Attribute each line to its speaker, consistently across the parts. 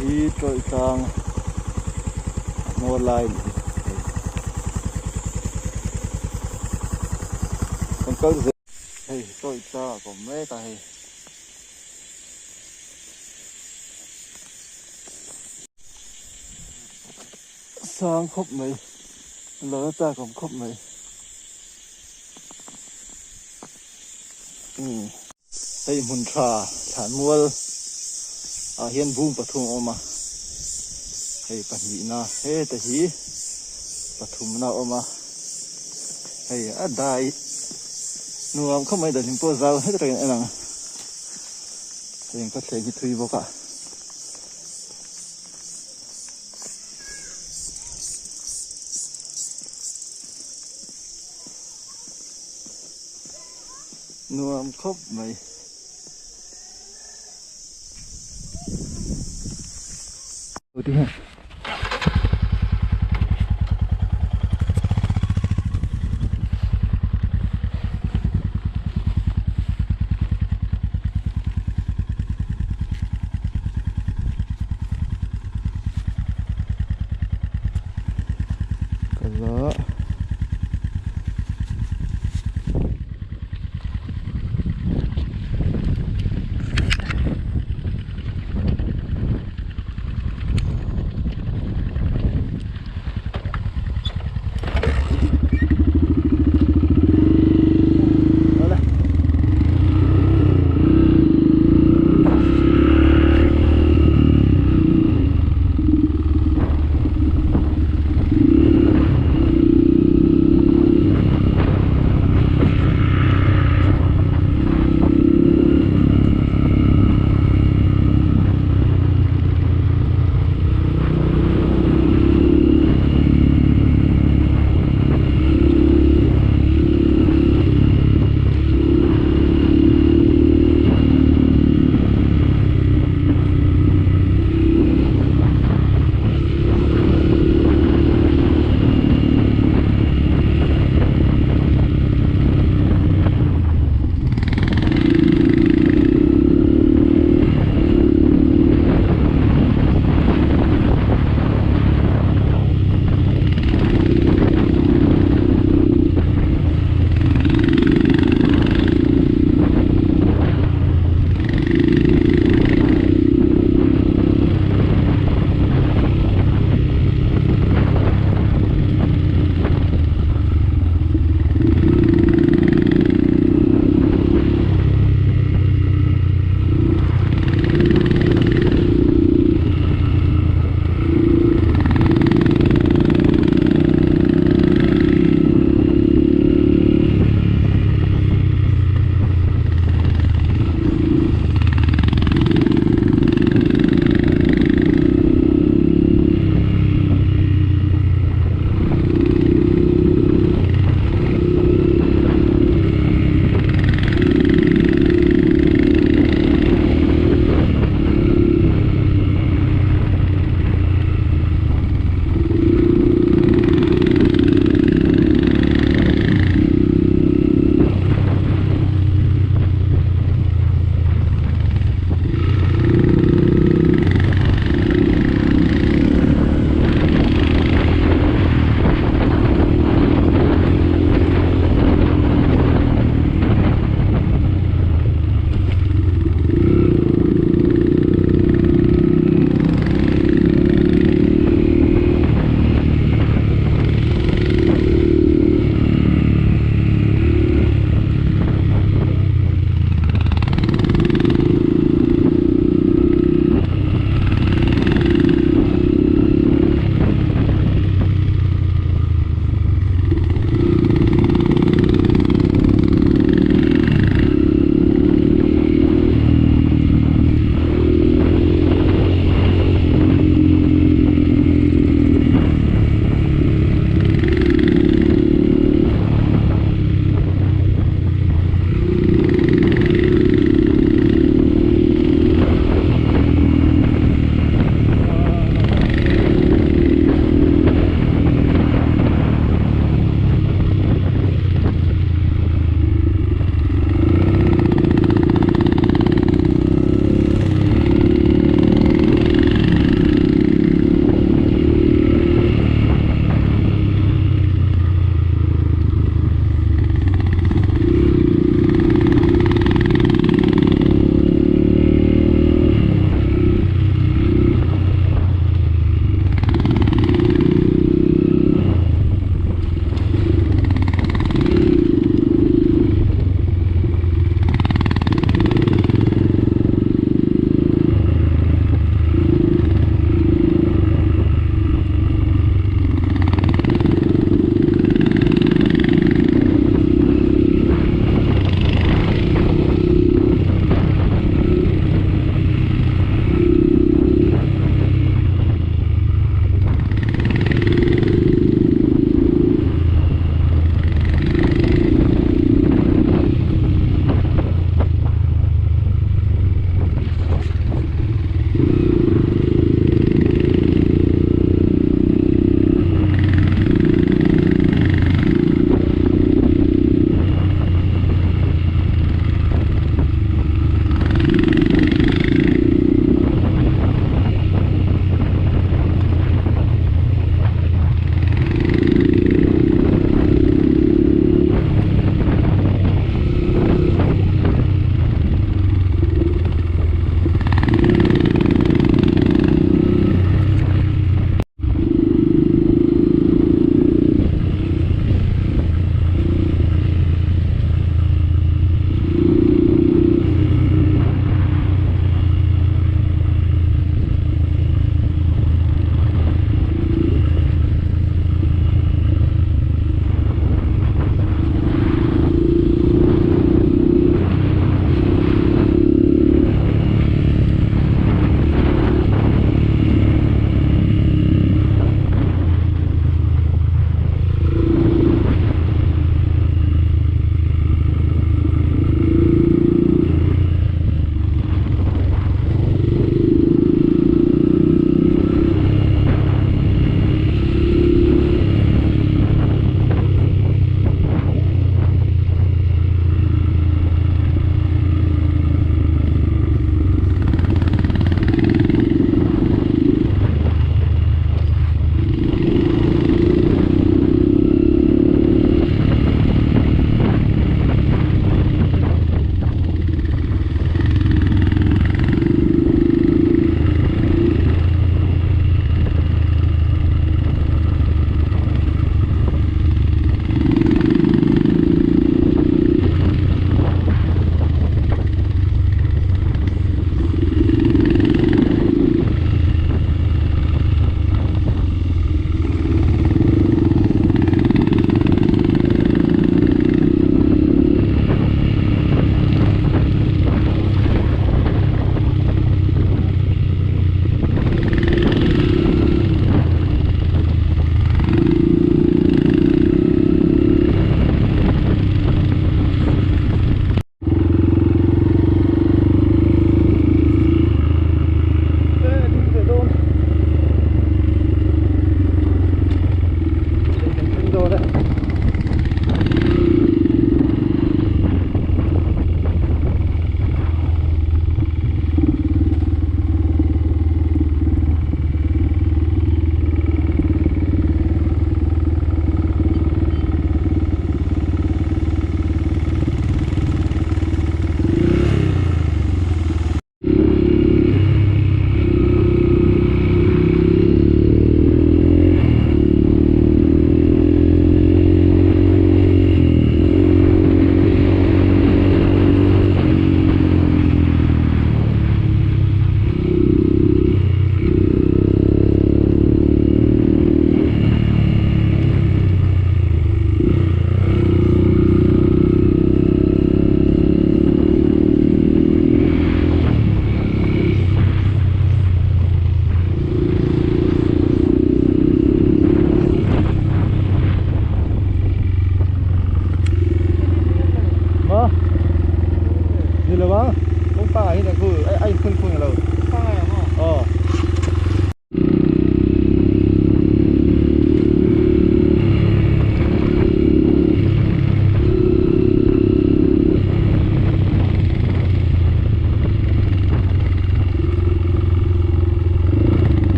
Speaker 1: hi troi tang mo lai con câu gì hey troi ta có mấy ta hey sang khóc mày lỡ ta cũng khóc mày hey mun tra thản mual hiền bung pathum oma hey pani na hey ta hi pathum na oma hey adai nuam không ai đã limpo zau hết rồi anh ạ anh có thể đi thui vô cả nuam khóc mày đi ha đó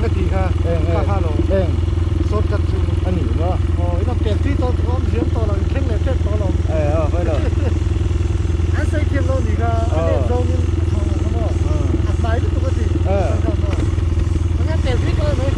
Speaker 2: กะทิค่ะค่าโลสดจัดซึ่ง
Speaker 1: อันนี้เนาะ
Speaker 2: อ๋อเราเปลี่ยนที่ตัวอ้อมเสียงตัวเราเข่งเลยเจ็ดตัวเรา
Speaker 1: ไปเลย
Speaker 2: อันใส่เทียมเรานี่ก็อันนี้เราเนี่ยของเราอัดไม้ด้วยปกติมันงั้นเปลี่ยนที่ก็เลย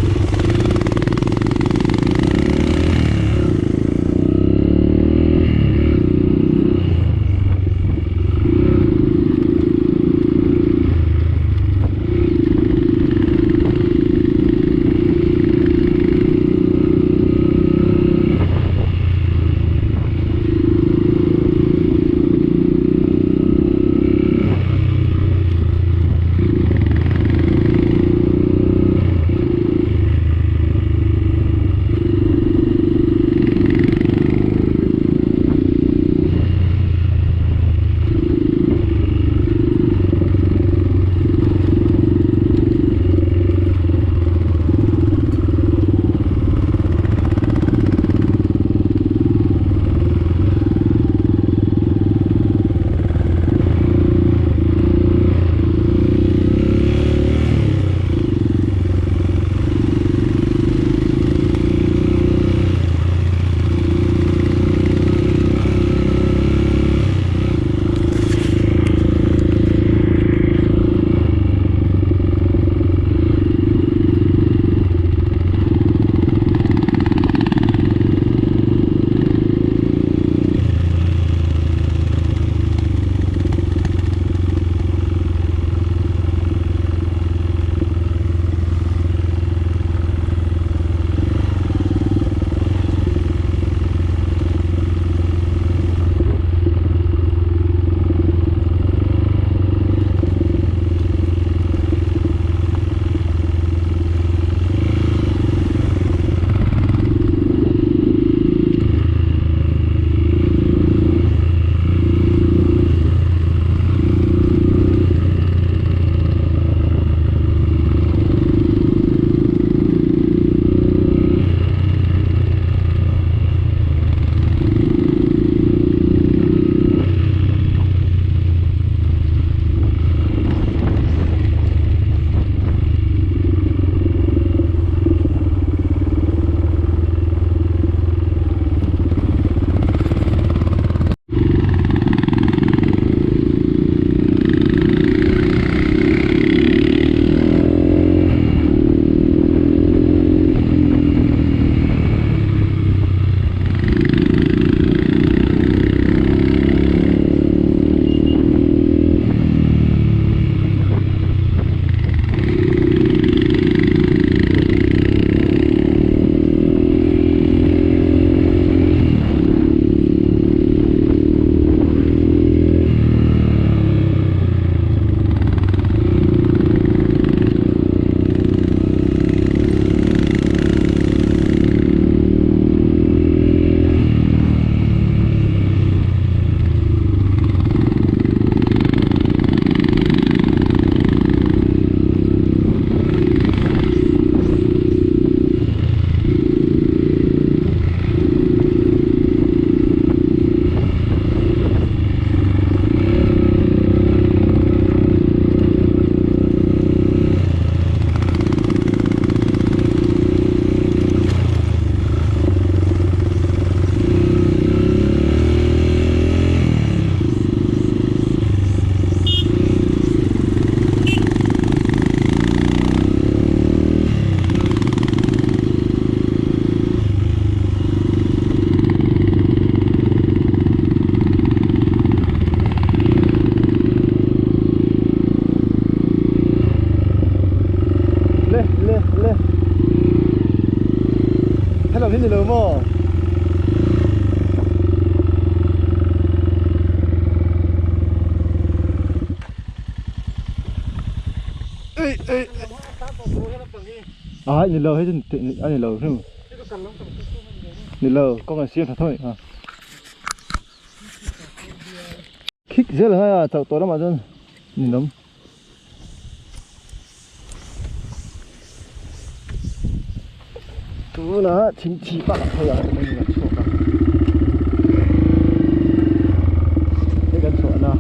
Speaker 1: ให้เราที่นี่เลยมั้งนี่เลยให้จนอันนี้เลยใช่ไหมนี่เลยก็มันเสียงทั้งหมดคิกเยอะเลยอ่ะจากตัวนั้นมาจนนี่น้ำตัวน่ะชิ้นชีปะเขาอยากมันอยากโชว์กันนี่กันสวนนะ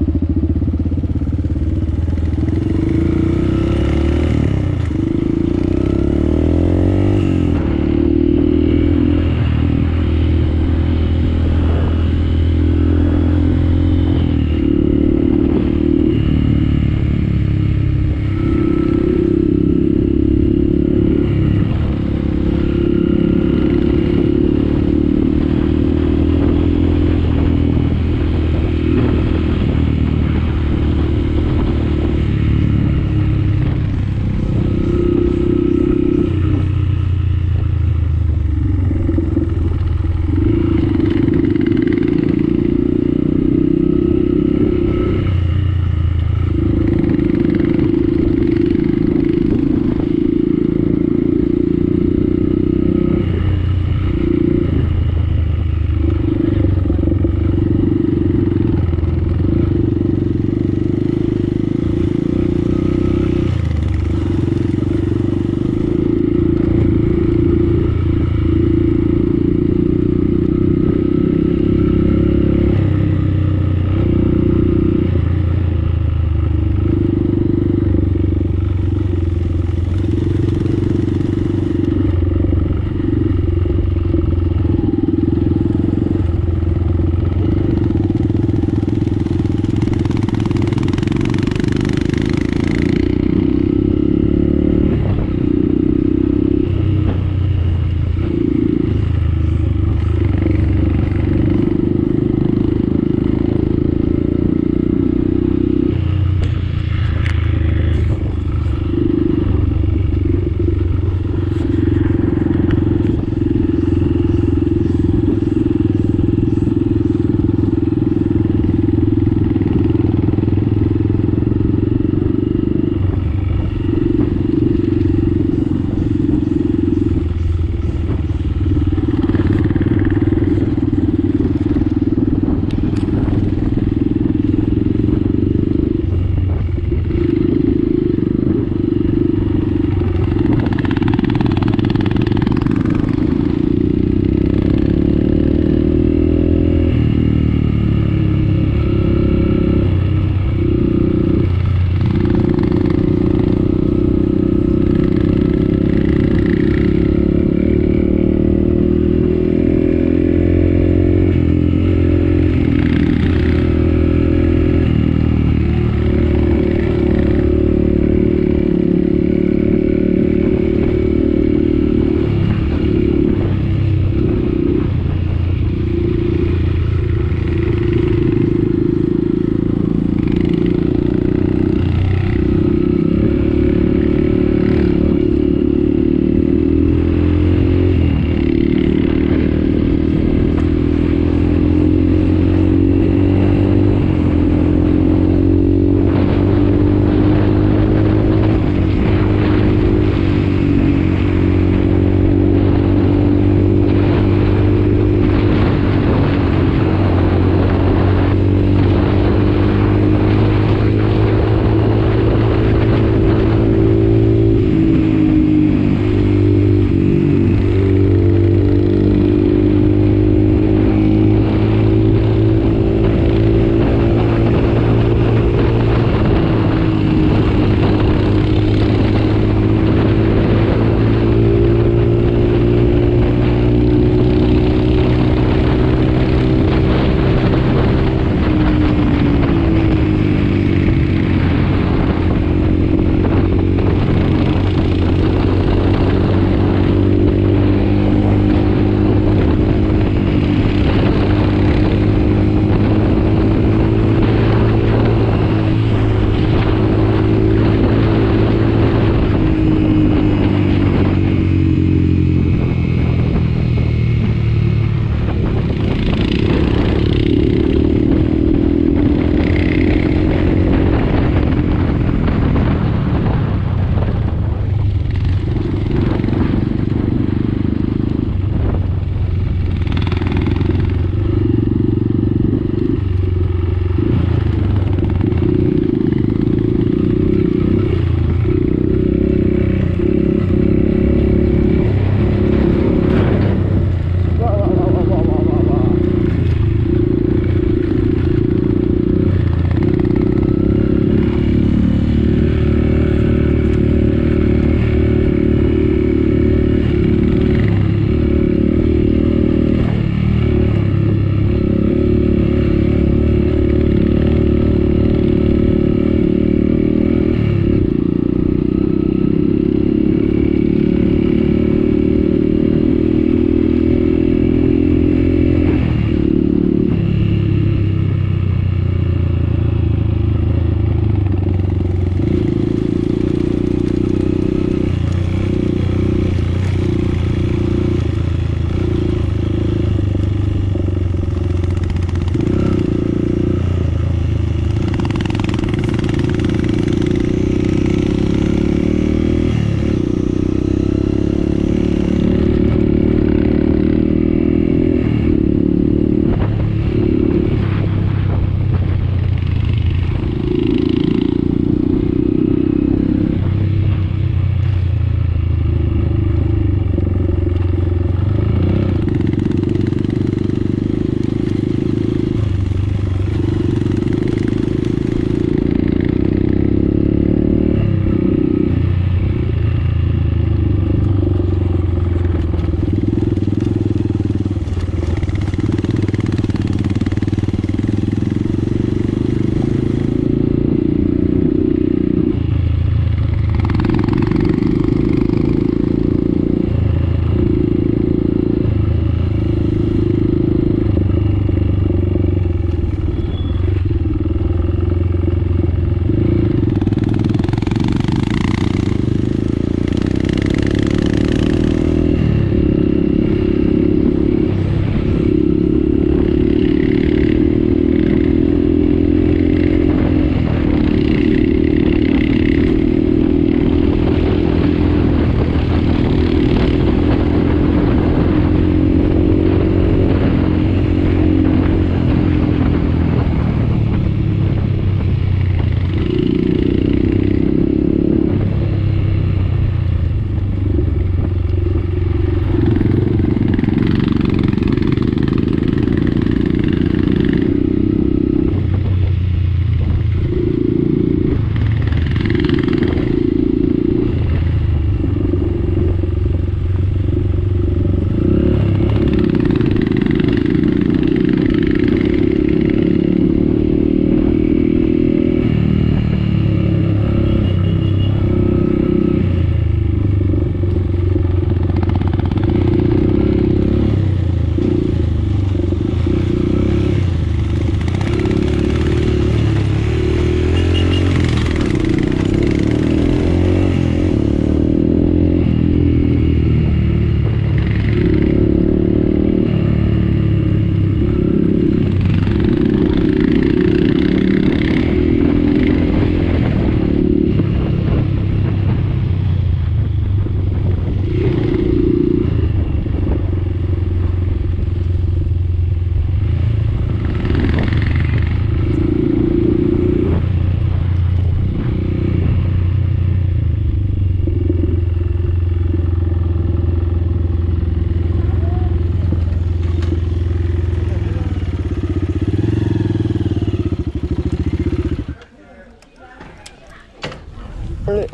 Speaker 1: เลย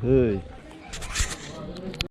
Speaker 1: เฮ้ย